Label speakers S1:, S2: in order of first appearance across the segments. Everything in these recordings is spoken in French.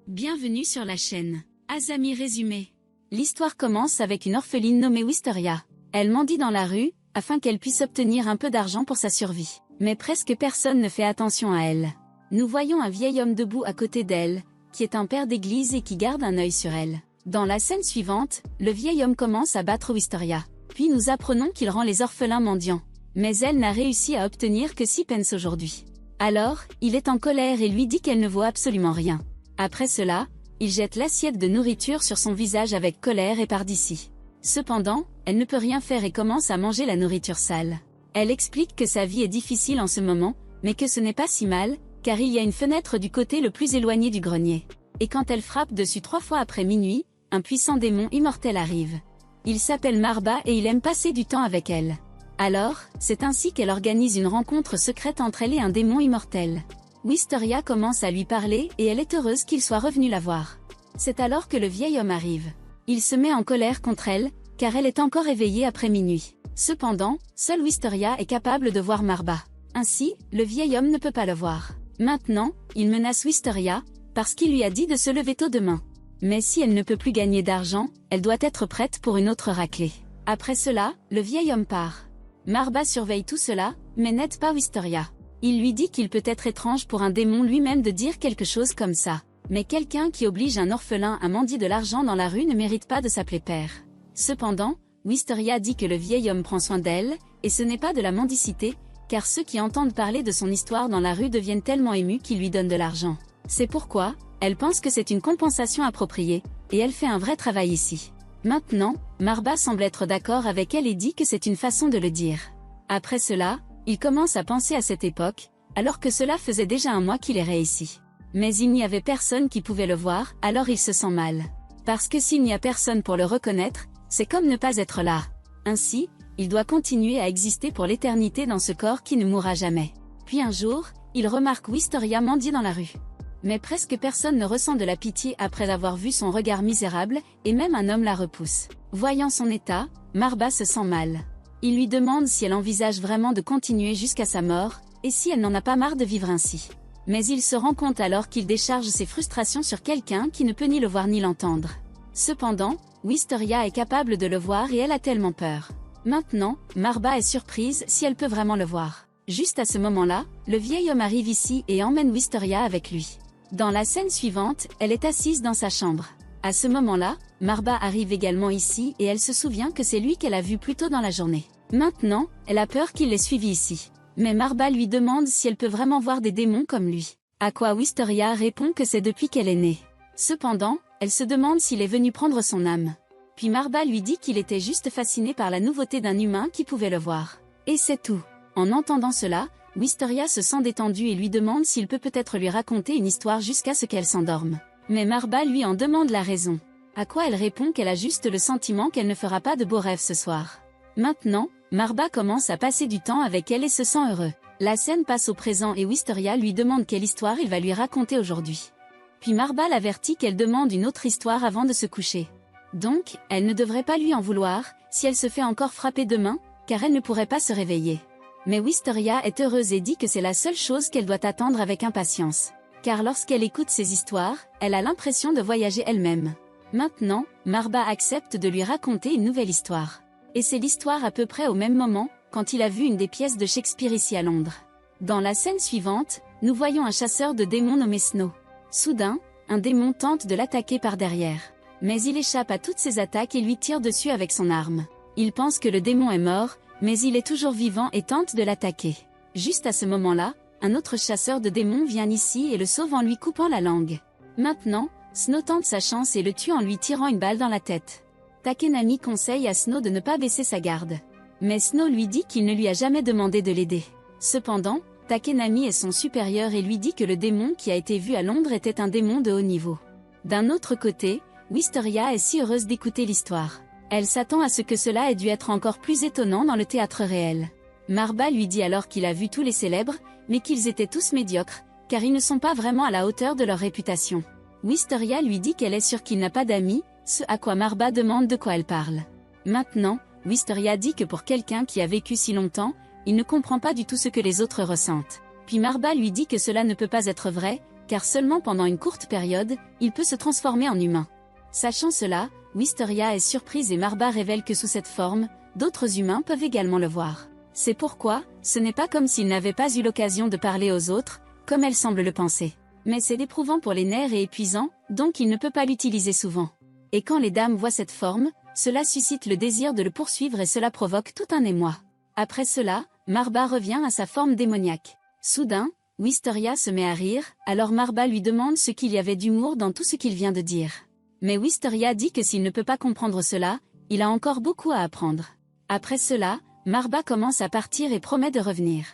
S1: Bienvenue sur la chaîne Azami Résumé. L'histoire commence avec une orpheline nommée Wisteria. Elle mendie dans la rue, afin qu'elle puisse obtenir un peu d'argent pour sa survie. Mais presque personne ne fait attention à elle. Nous voyons un vieil homme debout à côté d'elle, qui est un père d'église et qui garde un œil sur elle. Dans la scène suivante, le vieil homme commence à battre Wisteria. Puis nous apprenons qu'il rend les orphelins mendiants. Mais elle n'a réussi à obtenir que 6 pence aujourd'hui. Alors, il est en colère et lui dit qu'elle ne vaut absolument rien. Après cela, il jette l'assiette de nourriture sur son visage avec colère et part d'ici. Cependant, elle ne peut rien faire et commence à manger la nourriture sale. Elle explique que sa vie est difficile en ce moment, mais que ce n'est pas si mal, car il y a une fenêtre du côté le plus éloigné du grenier. Et quand elle frappe dessus 3 fois après minuit, un puissant démon immortel arrive. Il s'appelle Marba et il aime passer du temps avec elle. Alors, c'est ainsi qu'elle organise une rencontre secrète entre elle et un démon immortel. Wisteria commence à lui parler et elle est heureuse qu'il soit revenu la voir. C'est alors que le vieil homme arrive. Il se met en colère contre elle, car elle est encore éveillée après minuit. Cependant, seule Wisteria est capable de voir Marba. Ainsi, le vieil homme ne peut pas le voir. Maintenant, il menace Wisteria, parce qu'il lui a dit de se lever tôt demain. Mais si elle ne peut plus gagner d'argent, elle doit être prête pour une autre raclée. Après cela, le vieil homme part. Marba surveille tout cela, mais n'aide pas Wisteria. Il lui dit qu'il peut être étrange pour un démon lui-même de dire quelque chose comme ça. Mais quelqu'un qui oblige un orphelin à mendier de l'argent dans la rue ne mérite pas de s'appeler père. Cependant, Wisteria dit que le vieil homme prend soin d'elle, et ce n'est pas de la mendicité, car ceux qui entendent parler de son histoire dans la rue deviennent tellement émus qu'ils lui donnent de l'argent. C'est pourquoi, elle pense que c'est une compensation appropriée, et elle fait un vrai travail ici. Maintenant, Marba semble être d'accord avec elle et dit que c'est une façon de le dire. Après cela, il commence à penser à cette époque, alors que cela faisait déjà un mois qu'il errait ici. Mais il n'y avait personne qui pouvait le voir, alors il se sent mal. Parce que s'il n'y a personne pour le reconnaître, c'est comme ne pas être là. Ainsi, il doit continuer à exister pour l'éternité dans ce corps qui ne mourra jamais. Puis un jour, il remarque Wisteria mendier dans la rue. Mais presque personne ne ressent de la pitié après avoir vu son regard misérable, et même un homme la repousse. Voyant son état, Marba se sent mal. Il lui demande si elle envisage vraiment de continuer jusqu'à sa mort, et si elle n'en a pas marre de vivre ainsi. Mais il se rend compte alors qu'il décharge ses frustrations sur quelqu'un qui ne peut ni le voir ni l'entendre. Cependant, Wisteria est capable de le voir et elle a tellement peur. Maintenant, Marba est surprise si elle peut vraiment le voir. Juste à ce moment-là, le vieil homme arrive ici et emmène Wisteria avec lui. Dans la scène suivante, elle est assise dans sa chambre. À ce moment-là, Marba arrive également ici et elle se souvient que c'est lui qu'elle a vu plus tôt dans la journée. Maintenant, elle a peur qu'il l'ait suivi ici. Mais Marba lui demande si elle peut vraiment voir des démons comme lui. À quoi Wisteria répond que c'est depuis qu'elle est née. Cependant, elle se demande s'il est venu prendre son âme. Puis Marba lui dit qu'il était juste fasciné par la nouveauté d'un humain qui pouvait le voir. Et c'est tout. En entendant cela, Wisteria se sent détendue et lui demande s'il peut peut-être lui raconter une histoire jusqu'à ce qu'elle s'endorme. Mais Marba lui en demande la raison. À quoi elle répond qu'elle a juste le sentiment qu'elle ne fera pas de beaux rêves ce soir. Maintenant, Marba commence à passer du temps avec elle et se sent heureux. La scène passe au présent et Wisteria lui demande quelle histoire il va lui raconter aujourd'hui. Puis Marba l'avertit qu'elle demande une autre histoire avant de se coucher. Donc, elle ne devrait pas lui en vouloir, si elle se fait encore frapper demain, car elle ne pourrait pas se réveiller. Mais Wisteria est heureuse et dit que c'est la seule chose qu'elle doit attendre avec impatience. Car lorsqu'elle écoute ces histoires, elle a l'impression de voyager elle-même. Maintenant, Marba accepte de lui raconter une nouvelle histoire. Et c'est l'histoire à peu près au même moment, quand il a vu une des pièces de Shakespeare ici à Londres. Dans la scène suivante, nous voyons un chasseur de démons nommé Snow. Soudain, un démon tente de l'attaquer par derrière. Mais il échappe à toutes ses attaques et lui tire dessus avec son arme. Il pense que le démon est mort, mais il est toujours vivant et tente de l'attaquer. Juste à ce moment-là, un autre chasseur de démons vient ici et le sauve en lui coupant la langue. Maintenant, Snow tente sa chance et le tue en lui tirant une balle dans la tête. Takenami conseille à Snow de ne pas baisser sa garde. Mais Snow lui dit qu'il ne lui a jamais demandé de l'aider. Cependant, Takenami est son supérieur et lui dit que le démon qui a été vu à Londres était un démon de haut niveau. D'un autre côté, Wisteria est si heureuse d'écouter l'histoire. Elle s'attend à ce que cela ait dû être encore plus étonnant dans le théâtre réel. Marba lui dit alors qu'il a vu tous les célèbres, mais qu'ils étaient tous médiocres, car ils ne sont pas vraiment à la hauteur de leur réputation. Wisteria lui dit qu'elle est sûre qu'il n'a pas d'amis, ce à quoi Marba demande de quoi elle parle. Maintenant, Wisteria dit que pour quelqu'un qui a vécu si longtemps, il ne comprend pas du tout ce que les autres ressentent. Puis Marba lui dit que cela ne peut pas être vrai, car seulement pendant une courte période, il peut se transformer en humain. Sachant cela, Wisteria est surprise et Marba révèle que sous cette forme, d'autres humains peuvent également le voir. C'est pourquoi, ce n'est pas comme s'il n'avait pas eu l'occasion de parler aux autres, comme elle semble le penser. Mais c'est éprouvant pour les nerfs et épuisant, donc il ne peut pas l'utiliser souvent. Et quand les dames voient cette forme, cela suscite le désir de le poursuivre et cela provoque tout un émoi. Après cela, Marba revient à sa forme démoniaque. Soudain, Wisteria se met à rire, alors Marba lui demande ce qu'il y avait d'humour dans tout ce qu'il vient de dire. Mais Wisteria dit que s'il ne peut pas comprendre cela, il a encore beaucoup à apprendre. Après cela, Marba commence à partir et promet de revenir.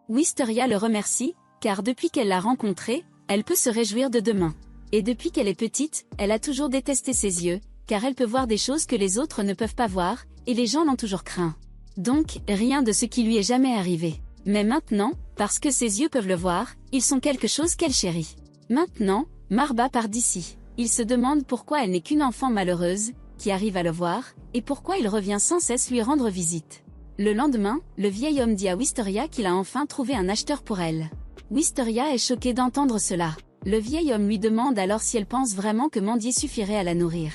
S1: Wisteria le remercie, car depuis qu'elle l'a rencontré, elle peut se réjouir de demain. Et depuis qu'elle est petite, elle a toujours détesté ses yeux, car elle peut voir des choses que les autres ne peuvent pas voir, et les gens l'ont toujours craint. Donc, rien de ce qui lui est jamais arrivé. Mais maintenant, parce que ses yeux peuvent le voir, ils sont quelque chose qu'elle chérit. Maintenant, Marba part d'ici. Il se demande pourquoi elle n'est qu'une enfant malheureuse, qui arrive à le voir, et pourquoi il revient sans cesse lui rendre visite. Le lendemain, le vieil homme dit à Wisteria qu'il a enfin trouvé un acheteur pour elle. Wisteria est choquée d'entendre cela. Le vieil homme lui demande alors si elle pense vraiment que mendier suffirait à la nourrir.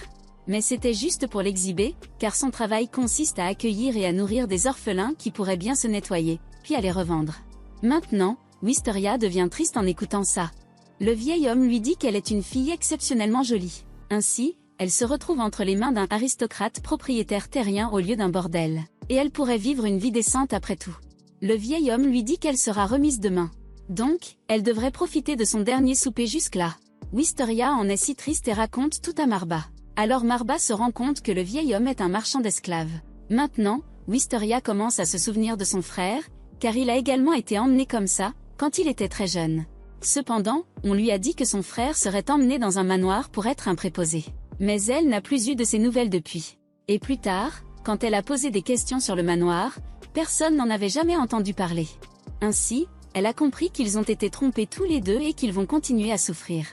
S1: Mais c'était juste pour l'exhiber, car son travail consiste à accueillir et à nourrir des orphelins qui pourraient bien se nettoyer, puis à les revendre. Maintenant, Wisteria devient triste en écoutant ça. Le vieil homme lui dit qu'elle est une fille exceptionnellement jolie. Ainsi, elle se retrouve entre les mains d'un aristocrate propriétaire terrien au lieu d'un bordel. Et elle pourrait vivre une vie décente après tout. Le vieil homme lui dit qu'elle sera remise demain. Donc, elle devrait profiter de son dernier souper jusque-là. Wisteria en est si triste et raconte tout à Marba. Alors Marba se rend compte que le vieil homme est un marchand d'esclaves. Maintenant, Wisteria commence à se souvenir de son frère, car il a également été emmené comme ça, quand il était très jeune. Cependant, on lui a dit que son frère serait emmené dans un manoir pour être un préposé. Mais elle n'a plus eu de ses nouvelles depuis. Et plus tard, quand elle a posé des questions sur le manoir, personne n'en avait jamais entendu parler. Ainsi, elle a compris qu'ils ont été trompés tous les deux et qu'ils vont continuer à souffrir.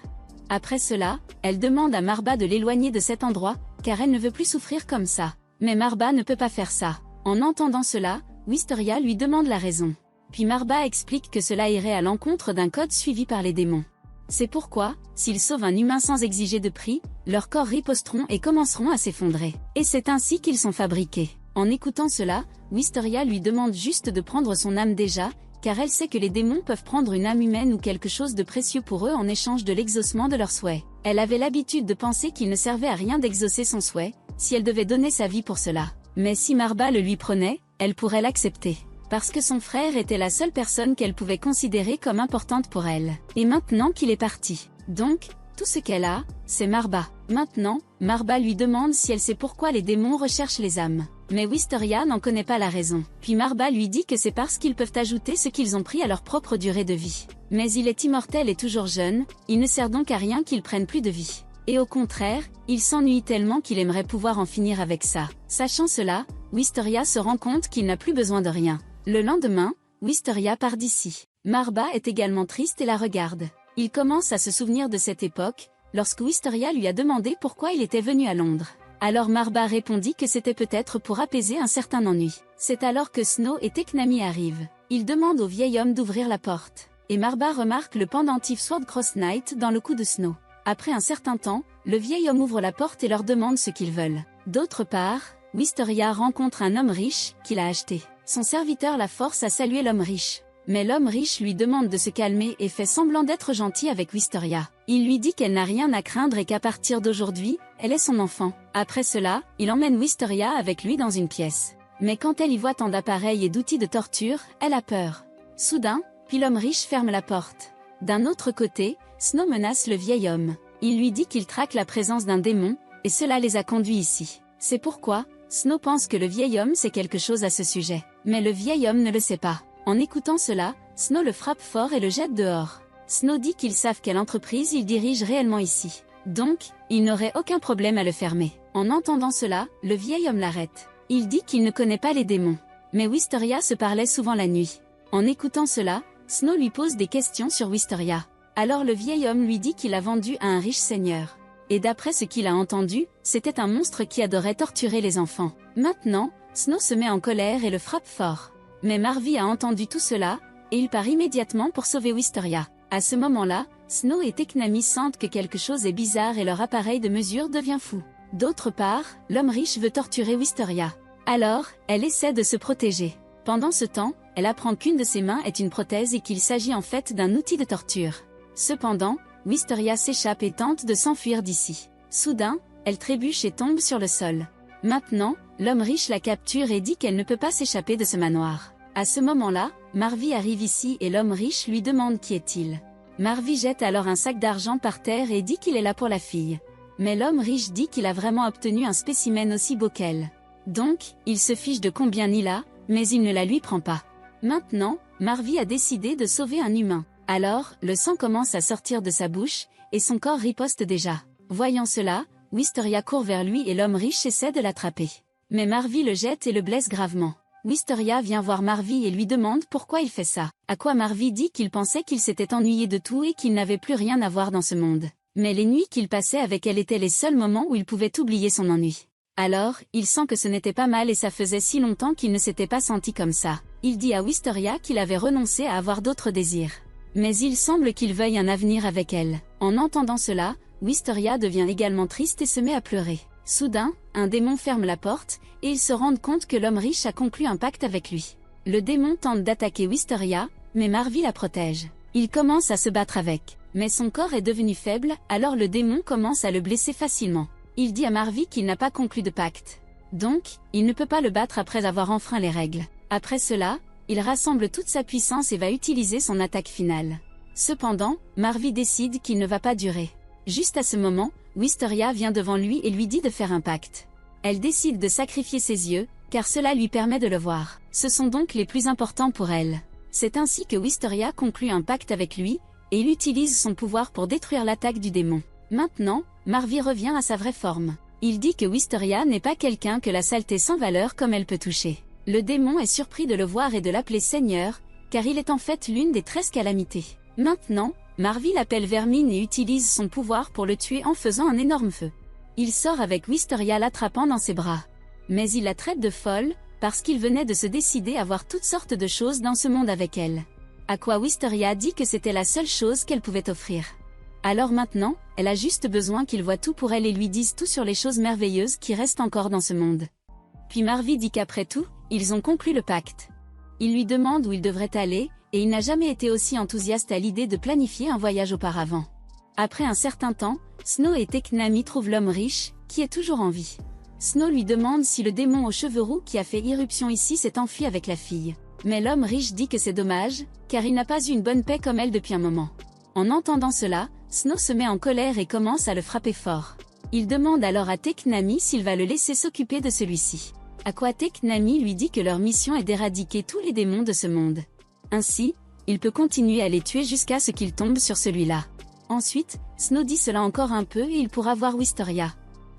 S1: Après cela, elle demande à Marba de l'éloigner de cet endroit, car elle ne veut plus souffrir comme ça. Mais Marba ne peut pas faire ça. En entendant cela, Wisteria lui demande la raison. Puis Marba explique que cela irait à l'encontre d'un code suivi par les démons. C'est pourquoi, s'ils sauvent un humain sans exiger de prix, leurs corps riposteront et commenceront à s'effondrer. Et c'est ainsi qu'ils sont fabriqués. En écoutant cela, Wisteria lui demande juste de prendre son âme déjà, car elle sait que les démons peuvent prendre une âme humaine ou quelque chose de précieux pour eux en échange de l'exaucement de leurs souhaits. Elle avait l'habitude de penser qu'il ne servait à rien d'exaucer son souhait, si elle devait donner sa vie pour cela. Mais si Marba le lui prenait, elle pourrait l'accepter. Parce que son frère était la seule personne qu'elle pouvait considérer comme importante pour elle. Et maintenant qu'il est parti. Donc, tout ce qu'elle a, c'est Marba. Maintenant, Marba lui demande si elle sait pourquoi les démons recherchent les âmes. Mais Wisteria n'en connaît pas la raison. Puis Marba lui dit que c'est parce qu'ils peuvent ajouter ce qu'ils ont pris à leur propre durée de vie. Mais il est immortel et toujours jeune, il ne sert donc à rien qu'ils prennent plus de vie. Et au contraire, il s'ennuie tellement qu'il aimerait pouvoir en finir avec ça. Sachant cela, Wisteria se rend compte qu'il n'a plus besoin de rien. Le lendemain, Wisteria part d'ici. Marba est également triste et la regarde. Il commence à se souvenir de cette époque, lorsque Wisteria lui a demandé pourquoi il était venu à Londres. Alors Marba répondit que c'était peut-être pour apaiser un certain ennui. C'est alors que Snow et Teknami arrivent. Ils demandent au vieil homme d'ouvrir la porte. Et Marba remarque le pendentif Swordcross Knight dans le cou de Snow. Après un certain temps, le vieil homme ouvre la porte et leur demande ce qu'ils veulent. D'autre part, Wisteria rencontre un homme riche, qu'il a acheté. Son serviteur la force à saluer l'homme riche. Mais l'homme riche lui demande de se calmer et fait semblant d'être gentil avec Wisteria. Il lui dit qu'elle n'a rien à craindre et qu'à partir d'aujourd'hui, elle est son enfant. Après cela, il emmène Wisteria avec lui dans une pièce. Mais quand elle y voit tant d'appareils et d'outils de torture, elle a peur. Soudain, puis l'homme riche ferme la porte. D'un autre côté, Snow menace le vieil homme. Il lui dit qu'il traque la présence d'un démon, et cela les a conduits ici. C'est pourquoi, Snow pense que le vieil homme sait quelque chose à ce sujet. Mais le vieil homme ne le sait pas. En écoutant cela, Snow le frappe fort et le jette dehors. Snow dit qu'ils savent quelle entreprise il dirige réellement ici. Donc, il n'aurait aucun problème à le fermer. En entendant cela, le vieil homme l'arrête. Il dit qu'il ne connaît pas les démons. Mais Wisteria se parlait souvent la nuit. En écoutant cela, Snow lui pose des questions sur Wisteria. Alors le vieil homme lui dit qu'il a vendu à un riche seigneur. Et d'après ce qu'il a entendu, c'était un monstre qui adorait torturer les enfants. Maintenant, Snow se met en colère et le frappe fort. Mais Marvi a entendu tout cela, et il part immédiatement pour sauver Wisteria. À ce moment-là, Snow et Teknami sentent que quelque chose est bizarre et leur appareil de mesure devient fou. D'autre part, l'homme riche veut torturer Wisteria. Alors, elle essaie de se protéger. Pendant ce temps, elle apprend qu'une de ses mains est une prothèse et qu'il s'agit en fait d'un outil de torture. Cependant, Wisteria s'échappe et tente de s'enfuir d'ici. Soudain, elle trébuche et tombe sur le sol. Maintenant, l'homme riche la capture et dit qu'elle ne peut pas s'échapper de ce manoir. À ce moment-là, Marvy arrive ici et l'homme riche lui demande qui est-il. Marvy jette alors un sac d'argent par terre et dit qu'il est là pour la fille. Mais l'homme riche dit qu'il a vraiment obtenu un spécimen aussi beau qu'elle. Donc, il se fiche de combien il a, mais il ne la lui prend pas. Maintenant, Marvy a décidé de sauver un humain. Alors, le sang commence à sortir de sa bouche, et son corps riposte déjà. Voyant cela, Wisteria court vers lui et l'homme riche essaie de l'attraper. Mais Marvy le jette et le blesse gravement. Wisteria vient voir Marvy et lui demande pourquoi il fait ça. À quoi Marvy dit qu'il pensait qu'il s'était ennuyé de tout et qu'il n'avait plus rien à voir dans ce monde. Mais les nuits qu'il passait avec elle étaient les seuls moments où il pouvait oublier son ennui. Alors, il sent que ce n'était pas mal et ça faisait si longtemps qu'il ne s'était pas senti comme ça. Il dit à Wisteria qu'il avait renoncé à avoir d'autres désirs. Mais il semble qu'il veuille un avenir avec elle. En entendant cela, Wisteria devient également triste et se met à pleurer. Soudain, un démon ferme la porte, et ils se rendent compte que l'homme riche a conclu un pacte avec lui. Le démon tente d'attaquer Wisteria, mais Marvy la protège. Il commence à se battre avec. Mais son corps est devenu faible, alors le démon commence à le blesser facilement. Il dit à Marvy qu'il n'a pas conclu de pacte. Donc, il ne peut pas le battre après avoir enfreint les règles. Après cela, il rassemble toute sa puissance et va utiliser son attaque finale. Cependant, Marvy décide qu'il ne va pas durer. Juste à ce moment, Wisteria vient devant lui et lui dit de faire un pacte. Elle décide de sacrifier ses yeux, car cela lui permet de le voir. Ce sont donc les plus importants pour elle. C'est ainsi que Wisteria conclut un pacte avec lui, et il utilise son pouvoir pour détruire l'attaque du démon. Maintenant, Marvy revient à sa vraie forme. Il dit que Wisteria n'est pas quelqu'un que la saleté sans valeur comme elle peut toucher. Le démon est surpris de le voir et de l'appeler Seigneur, car il est en fait l'une des 13 calamités. Maintenant, Marvy l'appelle Vermine et utilise son pouvoir pour le tuer en faisant un énorme feu. Il sort avec Wisteria l'attrapant dans ses bras. Mais il la traite de folle, parce qu'il venait de se décider à voir toutes sortes de choses dans ce monde avec elle. À quoi Wisteria dit que c'était la seule chose qu'elle pouvait offrir. Alors maintenant, elle a juste besoin qu'il voit tout pour elle et lui dise tout sur les choses merveilleuses qui restent encore dans ce monde. Puis Marvy dit qu'après tout, ils ont conclu le pacte. Il lui demande où il devrait aller, et il n'a jamais été aussi enthousiaste à l'idée de planifier un voyage auparavant. Après un certain temps, Snow et Teknami trouvent l'homme riche, qui est toujours en vie. Snow lui demande si le démon aux cheveux roux qui a fait irruption ici s'est enfui avec la fille. Mais l'homme riche dit que c'est dommage, car il n'a pas eu une bonne paix comme elle depuis un moment. En entendant cela, Snow se met en colère et commence à le frapper fort. Il demande alors à Teknami s'il va le laisser s'occuper de celui-ci. À quoi Teknami lui dit que leur mission est d'éradiquer tous les démons de ce monde. Ainsi, il peut continuer à les tuer jusqu'à ce qu'il tombe sur celui-là. Ensuite, Snow dit cela encore un peu et il pourra voir Wisteria.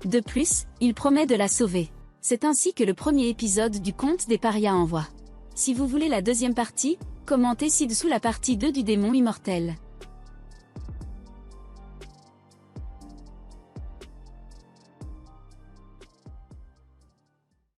S1: De plus, il promet de la sauver. C'est ainsi que le premier épisode du conte des parias envoie. Si vous voulez la deuxième partie, commentez ci-dessous la partie 2 du démon immortel.